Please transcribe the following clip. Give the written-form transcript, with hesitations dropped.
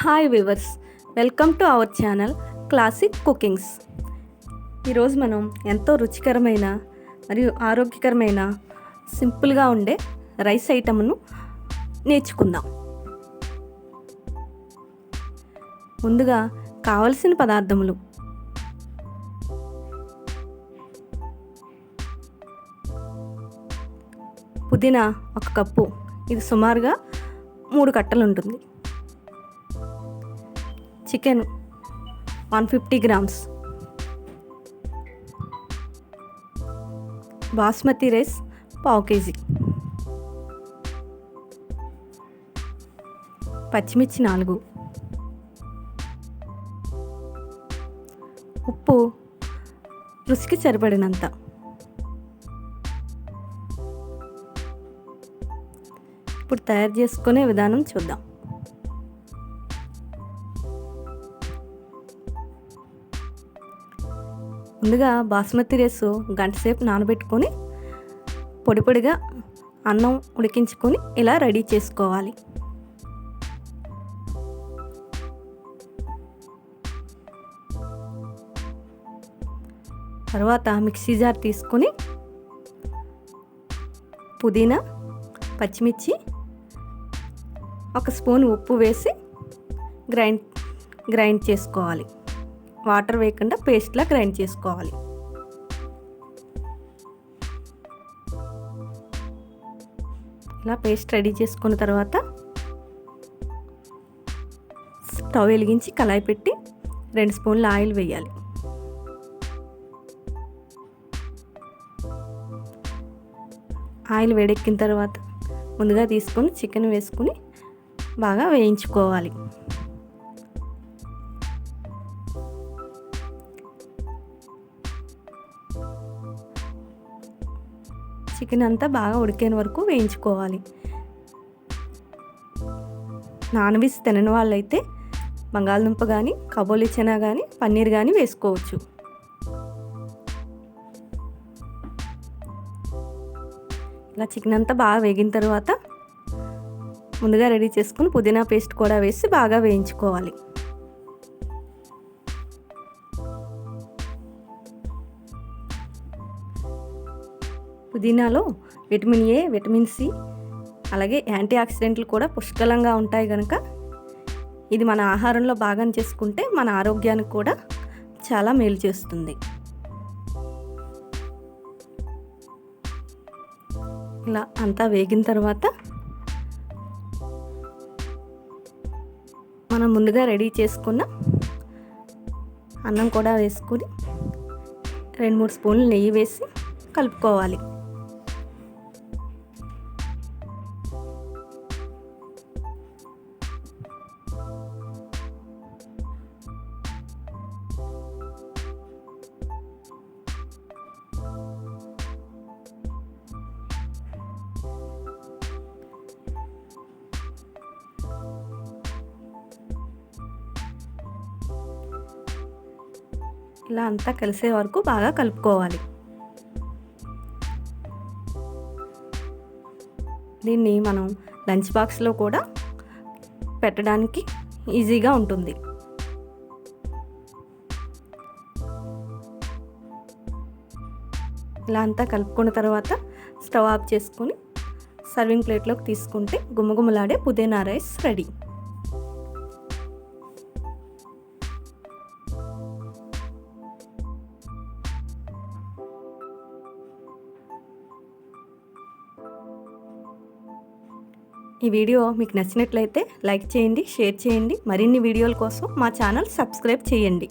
Hi viewers, welcome to our channel classic cookings. ఈరోజు మనం ఎంతో రుచికరమైన మరియు ఆరోగ్యకరమైన సింపుల్గా ఉండే రైస్ ఐటమ్ను నేర్చుకుందాం. ముందుగా కావలసిన పదార్థములు: పుదీనా 1 కప్పు, ఇది సుమారుగా 3 కట్టలు ఉంటుంది. Chicken 150 grams, basmati rice 1/2 KG, పచ్చిమిర్చి 4, ఉప్పు రుచికి సరిపడినంత. ఇప్పుడు తయారు చేసుకునే విధానం చూద్దాం. ముందుగా బాస్మతి రైస్ గంట సేపు నానబెట్టుకొని పొడి పొడిగా అన్నం ఉడికించుకొని ఇలా రెడీ చేసుకోవాలి. తర్వాత మిక్సీ జార్ తీసుకొని పుదీనా, పచ్చిమిర్చి, 1 స్పూన్ ఉప్పు వేసి గ్రైండ్ చేసుకోవాలి. వాటర్ వేయకుండా పేస్ట్లా గ్రైండ్ చేసుకోవాలి. ఇలా పేస్ట్ రెడీ చేసుకున్న తర్వాత స్టవ్ వెలిగించి కళాయి పెట్టి 2 స్పూన్ల ఆయిల్ వేయాలి. ఆయిల్ వేడెక్కిన తర్వాత ముందుగా తీసుకొని చికెన్ వేసుకొని బాగా వేయించుకోవాలి. చికెన్ అంతా బాగా ఉడికేంత వరకు వేయించుకోవాలి. నాన్ వెజ్ తినని వాళ్ళైతే బంగాళదుంప కానీ, కబోలి చనా కానీ, పన్నీర్ కానీ వేసుకోవచ్చు. ఇలా చికెన్ అంతా బాగా వేగిన తర్వాత ముందుగా రెడీ చేసుకుని పుదీనా పేస్ట్ కూడా వేసి బాగా వేయించుకోవాలి. పుదీనాలో విటమిన్ ఏ, విటమిన్ సి, అలాగే యాంటీ ఆక్సిడెంట్లు కూడా పుష్కలంగా ఉంటాయి కనుక ఇది మన ఆహారంలో భాగం చేసుకుంటే మన ఆరోగ్యానికి కూడా చాలా మేలు చేస్తుంది. ఇలా అంతా వేగిన తర్వాత మనం ముందుగా రెడీ చేసుకున్న అన్నం కూడా వేసుకొని 2-3 స్పూన్లు నెయ్యి వేసి కలుపుకోవాలి. ఇలా అంతా కలిసే వరకు బాగా కలుపుకోవాలి. దీన్ని మనం లంచ్ బాక్స్లో కూడా పెట్టడానికి ఈజీగా ఉంటుంది. ఇలా అంతా కలుపుకున్న తర్వాత స్టవ్ ఆఫ్ చేసుకొని సర్వింగ్ ప్లేట్లోకి తీసుకుంటే గుమగుమలాడే పుదీనా రైస్ రెడీ. ఈ వీడియో మీకు నచ్చినట్లయితే లైక్ చేయండి, షేర్ చేయండి. మరిన్ని వీడియోల కోసం మా ఛానల్ సబ్స్క్రైబ్ చేయండి.